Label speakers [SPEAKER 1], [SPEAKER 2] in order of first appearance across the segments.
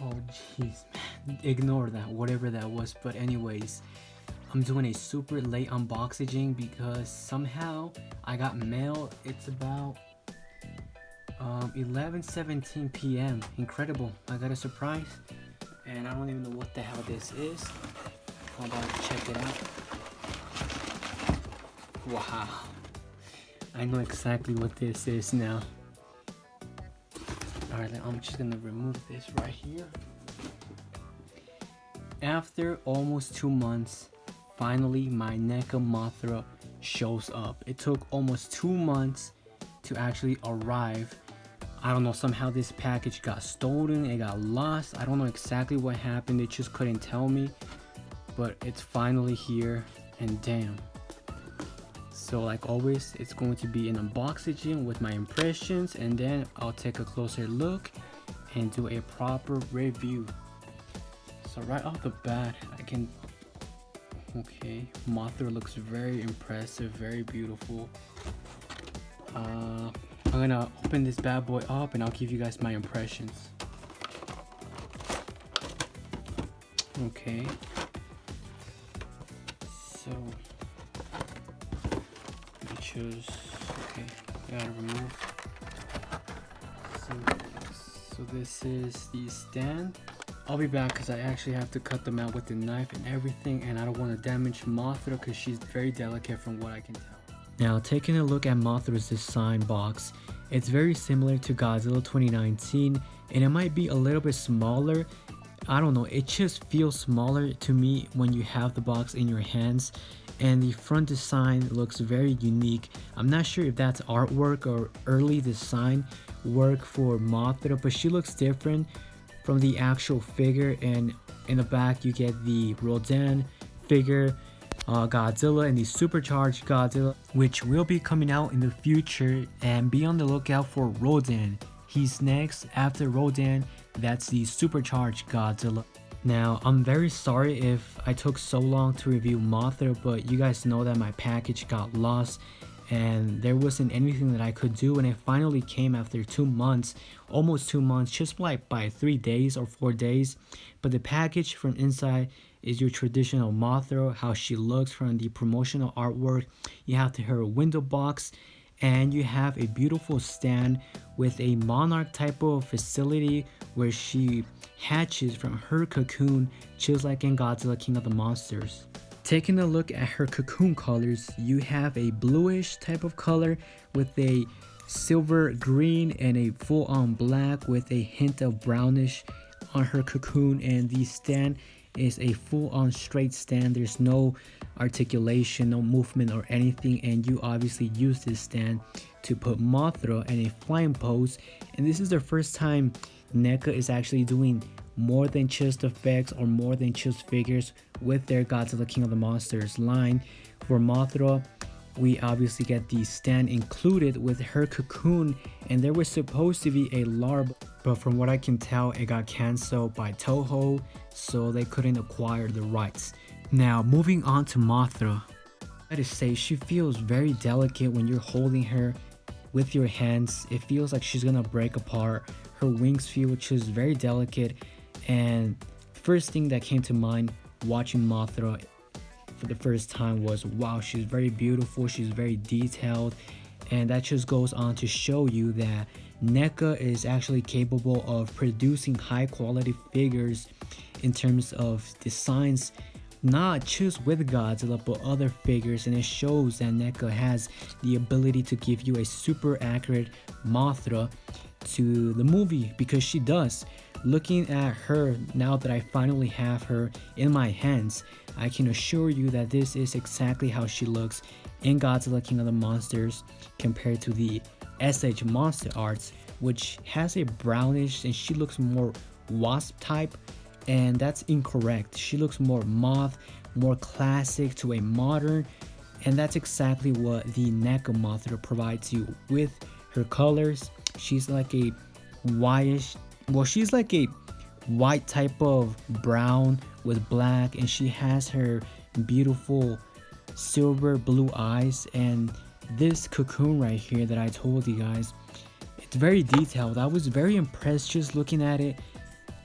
[SPEAKER 1] Oh jeez, man. Ignore that, whatever that was. But anyways, I'm doing a super late unboxing because somehow I got mail. It's about 11:17 p.m. Incredible. I got a surprise and I don't even know what the hell this is. I'm about to check it out. Wow. I know exactly what this is now. Alright, I'm just gonna remove this right here. After almost 2 months, finally my NECA Mothra shows up. It took almost 2 months to actually arrive. I don't know, somehow this package got stolen, it got lost. I don't know exactly what happened, they just couldn't tell me. But it's finally here, and damn. So like always, it's going to be an unboxing with my impressions, and then I'll take a closer look and do a proper review. So right off the bat, okay, Mothra looks very impressive, very beautiful. I'm gonna open this bad boy up and I'll give you guys my impressions. Okay. So okay, gotta remove. So this is the stand. I'll be back because I actually have to cut them out with the knife and everything, and I don't want to damage Mothra because she's very delicate from what I can tell. Now, taking a look at Mothra's design box, it's very similar to Godzilla 2019, and it might be a little bit smaller. I don't know, it just feels smaller to me when you have the box in your hands. And the front design looks very unique. I'm not sure if that's artwork or early design work for Mothra, but she looks different from the actual figure. And in the back you get the Rodan figure, Godzilla, and the supercharged Godzilla, which will be coming out in the future. And be on the lookout for Rodan. He's next. After Rodan, that's the supercharged Godzilla. Now, I'm very sorry if I took so long to review Mothra, but you guys know that my package got lost and there wasn't anything that I could do, and it finally came after 2 months, almost 2 months, just like by 3 days or 4 days. But the package from inside is your traditional Mothra, how she looks from the promotional artwork. You have her window box, and you have a beautiful stand with a monarch type of facility where she hatches from her cocoon, just like in Godzilla King of the Monsters. Taking a look at her cocoon colors, you have a bluish type of color with a silver green and a full-on black with a hint of brownish on her cocoon, and the stand is a full-on straight stand. There's no articulation, no movement or anything, and you obviously use this stand to put Mothra in a flying pose. And this is the first time NECA is actually doing more than just effects or more than just figures with their Godzilla King of the Monsters line. For Mothra, we obviously get the stand included with her cocoon, and there was supposed to be a larva, but from what I can tell, it got canceled by Toho, so they couldn't acquire the rights. Now, moving on to Mothra, I gotta say, she feels very delicate when you're holding her with your hands. It feels like she's gonna break apart. Her wings feel just very delicate, and first thing that came to mind watching Mothra for the first time was, wow, she's very beautiful, she's very detailed. And that just goes on to show you that NECA is actually capable of producing high quality figures in terms of designs, not just with Godzilla but other figures. And it shows that NECA has the ability to give you a super accurate Mothra to the movie, because she does. Looking at her now that I finally have her in my hands, I can assure you that this is exactly how she looks in Godzilla King of the Monsters compared to the SH Monster Arts, which has a brownish, and she looks more wasp type, and that's incorrect. She looks more moth, more classic to a modern, and that's exactly what the NECA Mothra provides you with her colors. She's like a whitish, well, she's like a white type of brown with black, and she has her beautiful silver blue eyes. And this cocoon right here that I told you guys, it's very detailed. I was very impressed just looking at it.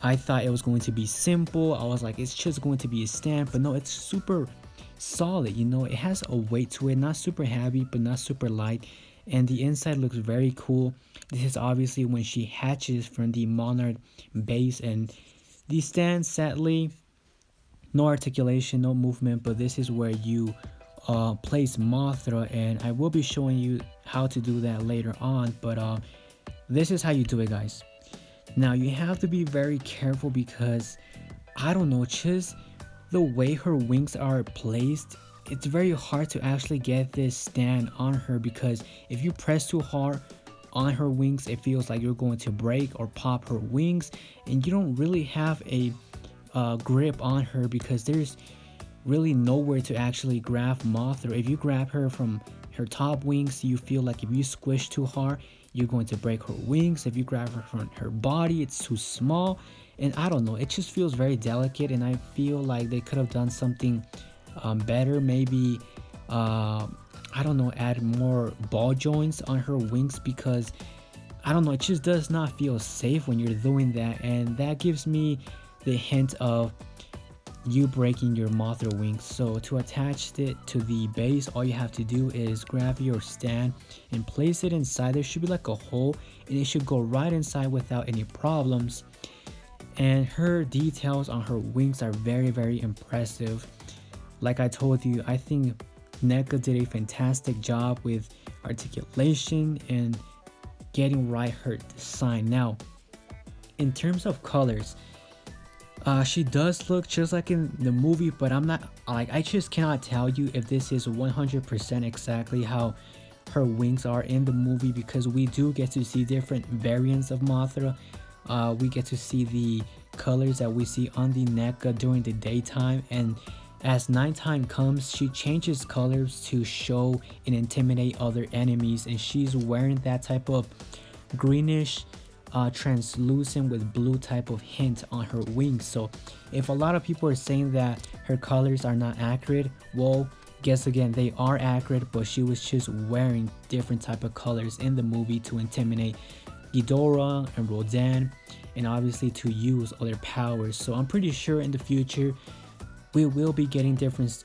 [SPEAKER 1] I thought it was going to be simple. I was like, it's just going to be a stand, but no, it's super solid. You know, it has a weight to it, not super heavy, but not super light. And the inside looks very cool. This is obviously when she hatches from the Monarch base, and the stand, sadly, no articulation, no movement, but this is where you place Mothra, and I will be showing you how to do that later on. But this is how you do it, guys. Now you have to be very careful because I don't know, just the way her wings are placed, it's very hard to actually get this stand on her, because if you press too hard on her wings, it feels like you're going to break or pop her wings, and you don't really have a grip on her because there's really nowhere to actually grab Mothra. If you grab her from her top wings, you feel like if you squish too hard, you're going to break her wings. If you grab her from her body, it's too small, and I don't know, it just feels very delicate, and I feel like they could have done something better. Maybe I don't know, add more ball joints on her wings, because I don't know, it just does not feel safe when you're doing that, and that gives me the hint of you breaking your Mothra wings. So to attach it to the base, all you have to do is grab your stand and place it inside. There should be like a hole, and it should go right inside without any problems. And her details on her wings are very, very impressive. Like I told you, I think NECA did a fantastic job with articulation and getting right her design. Now, in terms of colors, she does look just like in the movie, but I just cannot tell you if this is 100% exactly how her wings are in the movie, because we do get to see different variants of Mothra. We get to see the colors that we see on the NECA during the daytime, and as nighttime comes, she changes colors to show and intimidate other enemies, and she's wearing that type of greenish translucent with blue type of hint on her wings. So if a lot of people are saying that her colors are not accurate, well, guess again, they are accurate, but she was just wearing different type of colors in the movie to intimidate Ghidorah and Rodan, and obviously to use other powers. So I'm pretty sure in the future we will be getting different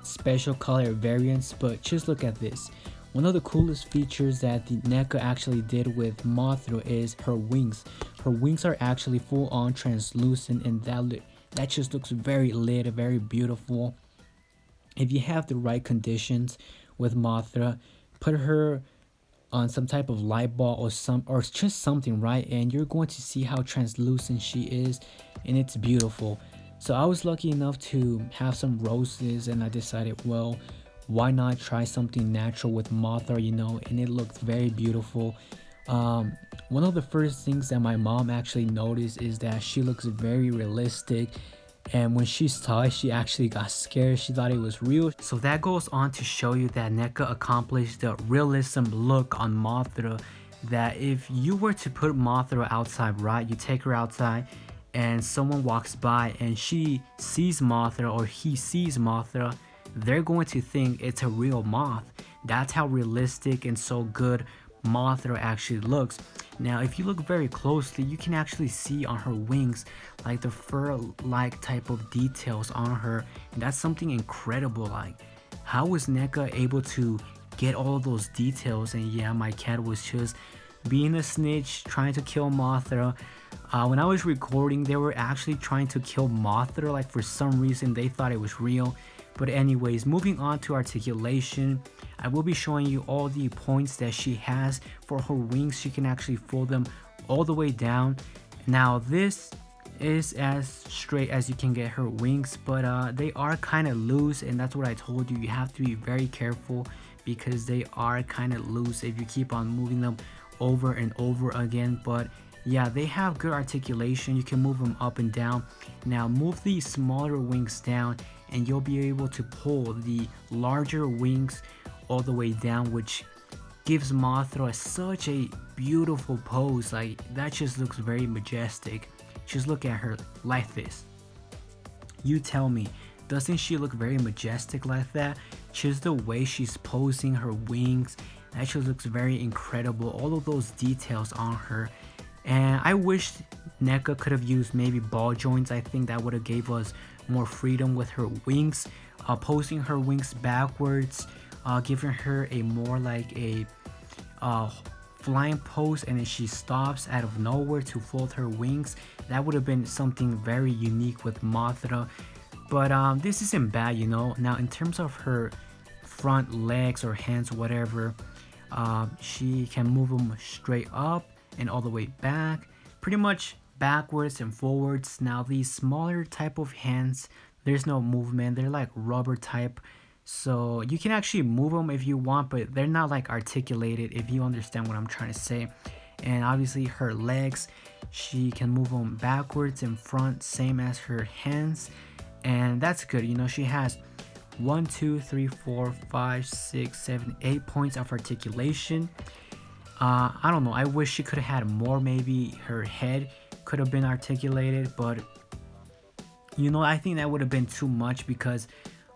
[SPEAKER 1] special color variants, but just look at this. One of the coolest features that the NECA actually did with Mothra is her wings. Her wings are actually full on translucent, and that just looks very lit, very beautiful. If you have the right conditions with Mothra, put her on some type of light ball or just something, right, and you're going to see how translucent she is, and it's beautiful. So I was lucky enough to have some roses, and I decided, well, why not try something natural with Mothra, you know, and it looked very beautiful. One of the first things that my mom actually noticed is that she looks very realistic, and when she saw it, she actually got scared. She thought it was real. So that goes on to show you that NECA accomplished the realism look on Mothra, that if you were to put Mothra outside, right, you take her outside and someone walks by and she sees Mothra or he sees Mothra, they're going to think it's a real moth. That's how realistic and so good Mothra actually looks. Now if you look very closely, you can actually see on her wings like the fur-like type of details on her, and that's something incredible. Like, how was NECA able to get all of those details? And yeah, my cat was just being a snitch, trying to kill Mothra. When I was recording, they were actually trying to kill Mothra. Like, for some reason they thought it was real. But anyways, moving on to articulation, I will be showing you all the points that she has for her wings. She can actually fold them all the way down. Now this is as straight as you can get her wings, but they are kind of loose, and that's what I told you. You have to be very careful because they are kind of loose if you keep on moving them over and over again. But yeah, they have good articulation. You can move them up and down. Now move the smaller wings down and you'll be able to pull the larger wings all the way down, which gives Mothra such a beautiful pose. Like, that just looks very majestic. Just look at her like this. You tell me, doesn't she look very majestic like that? Just the way she's posing her wings, that just looks very incredible. All of those details on her. And I wish NECA could have used maybe ball joints. I think that would have gave us more freedom with her wings, posing her wings backwards, giving her a more like a flying pose, and then she stops out of nowhere to fold her wings. That would have been something very unique with Mothra. But this isn't bad, you know. Now in terms of her front legs or hands, whatever, she can move them straight up and all the way back, pretty much backwards and forwards. Now these smaller type of hands, there's no movement, they're like rubber type, so you can actually move them if you want, but they're not like articulated, if you understand what I'm trying to say. And obviously her legs, she can move them backwards and front, same as her hands, and that's good. You know, she has 1 2 3 4 5 6 7 8 points of articulation. I don't know, I wish she could have had more. Maybe her head could have been articulated, but you know, I think that would have been too much, because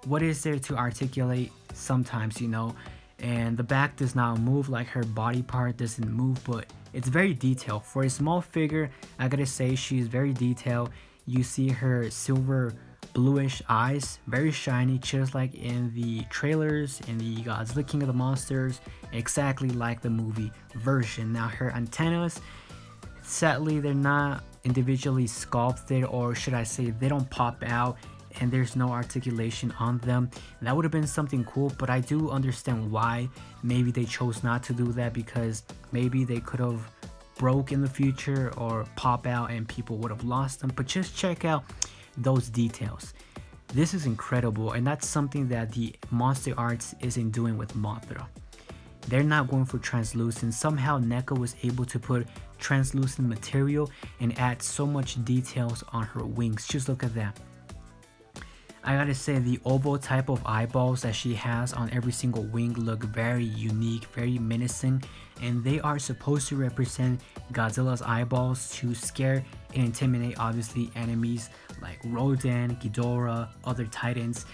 [SPEAKER 1] what is there to articulate sometimes, you know? And the back does not move, like her body part doesn't move, but it's very detailed. For a small figure, I gotta say she's very detailed. You see her silver bluish eyes, very shiny, just like in the trailers in the Godzilla King of the Monsters, exactly like the movie version. Now her antennas, sadly they're not individually sculpted, or should I say they don't pop out, and there's no articulation on them. And that would have been something cool, but I do understand why maybe they chose not to do that, because maybe they could have broke in the future or pop out and people would have lost them. But just check out those details. This is incredible, and that's something that the Monster Arts isn't doing with Mothra. They're not going for translucent. Somehow NECA was able to put translucent material and add so much details on her wings. Just look at that. I gotta say, the oval type of eyeballs that she has on every single wing look very unique, very menacing, and they are supposed to represent Godzilla's eyeballs to scare and intimidate obviously enemies like Rodan, Ghidorah, other titans,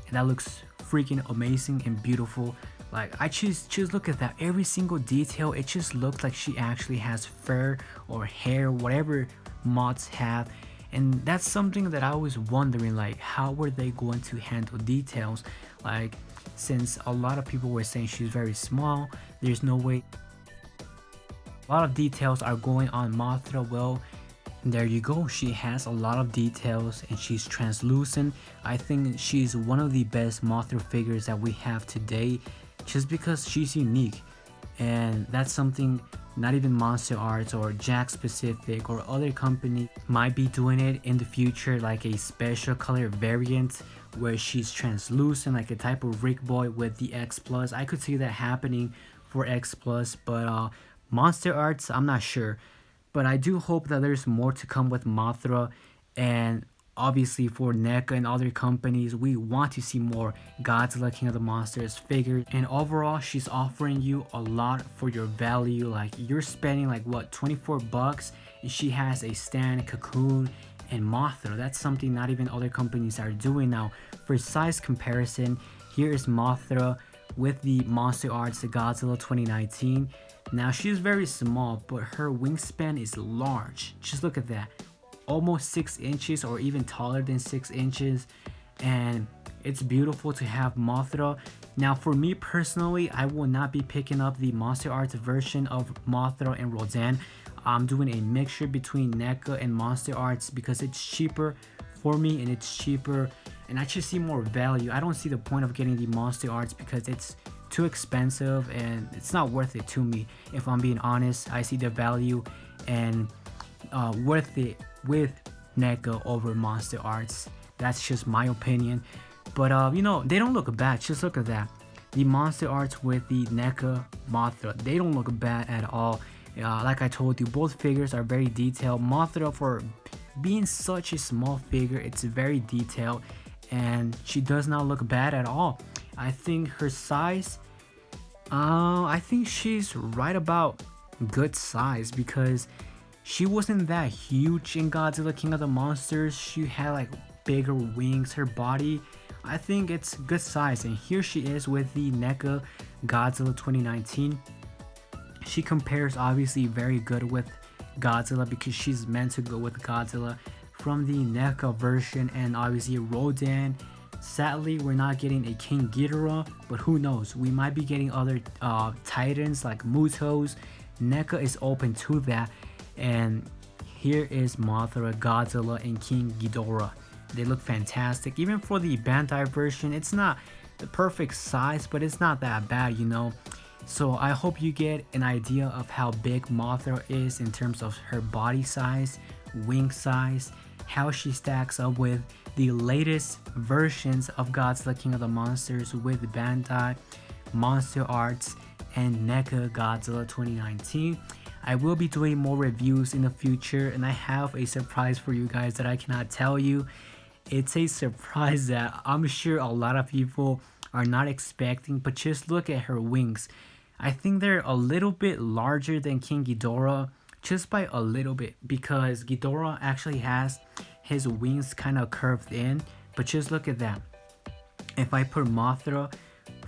[SPEAKER 1] and that looks freaking amazing and beautiful. Like, I just look at that, every single detail. It just looks like she actually has fur or hair, whatever moths have. And that's something that I was wondering, like, how were they going to handle details? Like, since a lot of people were saying she's very small, there's no way. A lot of details are going on Mothra. Well, there you go, she has a lot of details and she's translucent. I think she's one of the best Mothra figures that we have today, just because she's unique. And that's something not even Monster Arts or Jakks Pacific or other company might be doing it in the future, like a special color variant where she's translucent, like a type of Rick Boy with the X Plus. I could see that happening for X Plus, but Monster Arts, I'm not sure. But I do hope that there's more to come with Mothra, and obviously for NECA and other companies, we want to see more Godzilla King of the Monsters figures. And overall, she's offering you a lot for your value. Like, you're spending like what, 24 bucks, and she has a stand, cocoon, and Mothra. That's something not even other companies are doing now. For size comparison, here is Mothra with the Monster Arts Godzilla 2019. Now she's very small, but her wingspan is large. Just look at that. Almost 6 inches or even taller than 6 inches, and it's beautiful to have Mothra. Now for me personally, I will not be picking up the Monster Arts version of Mothra and Rodan. I'm doing a mixture between NECA and Monster Arts because it's cheaper for me, and it's cheaper, and I just see more value. I don't see the point of getting the Monster Arts because it's too expensive and it's not worth it to me. If I'm being honest, I see the value and worth it with NECA over Monster Arts. That's just my opinion. But you know, they don't look bad. Just look at that. The Monster Arts with the NECA Mothra, they don't look bad at all. Like I told you, both figures are very detailed. Mothra, for being such a small figure, it's very detailed, and she does not look bad at all. I think her size, I think she's right about good size, because she wasn't that huge in Godzilla King of the Monsters. She had like bigger wings. Her body, I think it's good size. And here she is with the NECA Godzilla 2019. She compares obviously very good with Godzilla because she's meant to go with Godzilla from the NECA version, and obviously Rodan. Sadly, we're not getting a King Ghidorah, but who knows? We might be getting other titans like Mutos. NECA is open to that. And here is Mothra, Godzilla, and King Ghidorah. They look fantastic. Even for the Bandai version, it's not the perfect size, but it's not that bad, you know. So I hope you get an idea of how big Mothra is in terms of her body size, wing size, how she stacks up with the latest versions of Godzilla King of the Monsters with Bandai, Monster Arts, and NECA Godzilla 2019. I will be doing more reviews in the future, and I have a surprise for you guys that I cannot tell you. It's a surprise that I'm sure a lot of people are not expecting, but just look at her wings. I think they're a little bit larger than King Ghidorah, just by a little bit, because Ghidorah actually has his wings kind of curved in, but just look at that. If I put Mothra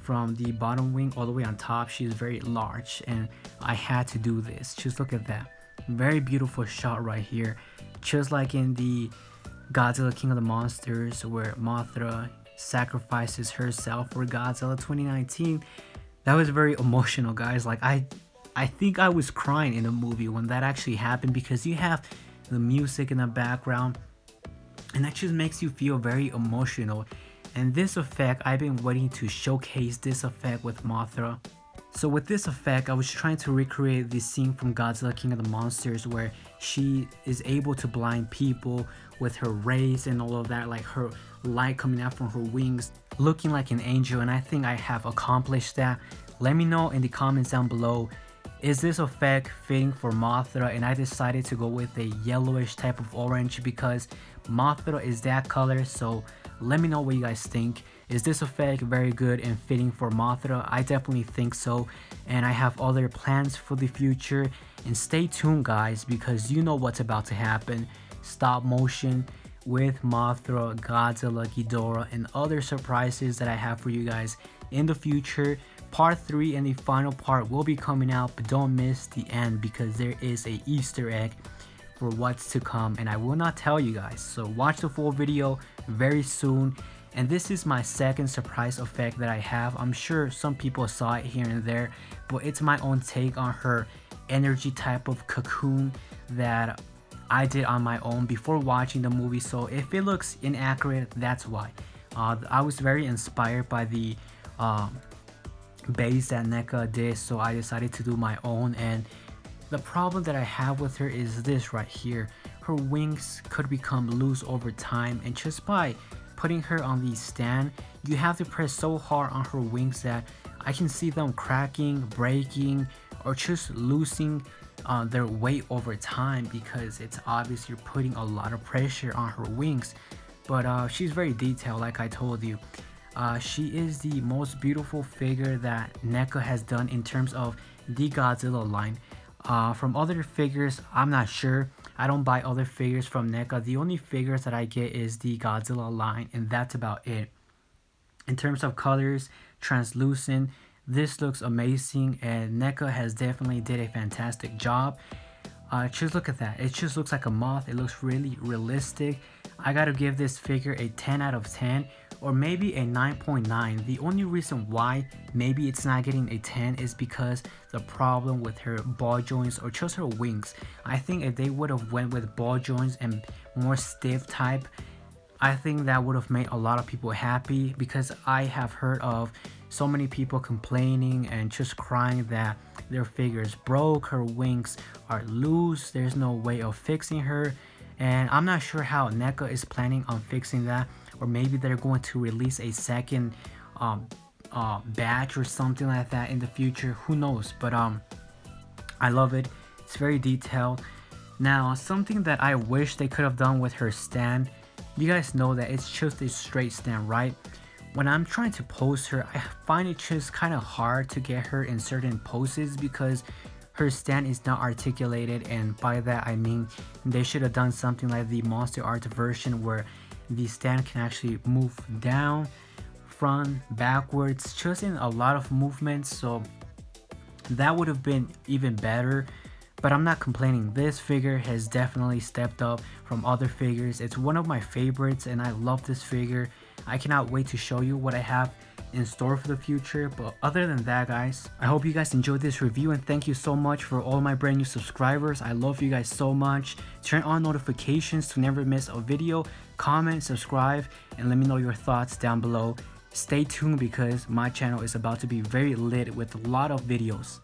[SPEAKER 1] from the bottom wing all the way on top, she's very large, and I had to do this. Just look at that. Very beautiful shot right here, just like in the Godzilla King of the Monsters where Mothra sacrifices herself for Godzilla 2019. That was very emotional, guys. Like I think I was crying in the movie when that actually happened, because you have the music in the background and that just makes you feel very emotional. And this effect, I've been waiting to showcase this effect with Mothra. So with this effect, I was trying to recreate the scene from Godzilla King of the Monsters where she is able to blind people with her rays and all of that, like her light coming out from her wings, looking like an angel, and I think I have accomplished that. Let me know in the comments down below, is this effect fitting for Mothra? And I decided to go with a yellowish type of orange because Mothra is that color. So let me know what you guys think. Is this effect very good and fitting for Mothra? I definitely think so, and I have other plans for the future. And stay tuned, guys, because you know what's about to happen. Stop motion with Mothra, Godzilla, Ghidorah, and other surprises that I have for you guys in the future. Part 3 and the final part will be coming out, but don't miss the end because there is a Easter egg for what's to come, and I will not tell you guys. So watch the full video very soon. And this is my second surprise effect that I have. I'm sure some people saw it here and there, but it's my own take on her energy type of cocoon that I did on my own before watching the movie. So if it looks inaccurate, that's why. I was very inspired by the base that NECA did, so I decided to do my own. And the problem that I have with her is this right here. Her wings could become loose over time, and just by putting her on the stand, you have to press so hard on her wings that I can see them cracking, breaking, or just losing their weight over time, because it's obvious you're putting a lot of pressure on her wings. But she's very detailed, like I told you. She is the most beautiful figure that NECA has done in terms of the Godzilla line. From other figures, I'm not sure. I don't buy other figures from NECA. The only figures that I get is the Godzilla line, and that's about it. In terms of colors, translucent, this looks amazing, and NECA has definitely did a fantastic job. Just look at that. It just looks like a moth. It looks really realistic. I gotta give this figure a 10 out of 10, or maybe a 9.9. The only reason why maybe it's not getting a 10 is because the problem with her ball joints or just her wings. I think if they would have went with ball joints and more stiff type, I think that would have made a lot of people happy, because I have heard of so many people complaining and just crying that their figures broke, her wings are loose, there's no way of fixing her. And I'm not sure how NECA is planning on fixing that, or maybe they're going to release a second batch or something like that in the future, who knows. But I love it. It's very detailed. Now, something that I wish they could have done with her stand, you guys know that it's just a straight stand, right? When I'm trying to pose her, I find it just kind of hard to get her in certain poses because her stand is not articulated, and by that I mean they should have done something like the Monster Art version where the stand can actually move down, front, backwards, just in a lot of movements. So that would have been even better. but I'm not complaining. This figure has definitely stepped up from other figures. It's one of my favorites and I love this figure. I cannot wait to show you what I have in store for the future. But other than that, guys, I hope you guys enjoyed this review, and thank you so much for all my brand new subscribers. I love you guys so much. Turn on notifications to never miss a video. Comment, subscribe, and let me know your thoughts down below. Stay tuned because my channel is about to be very lit with a lot of videos.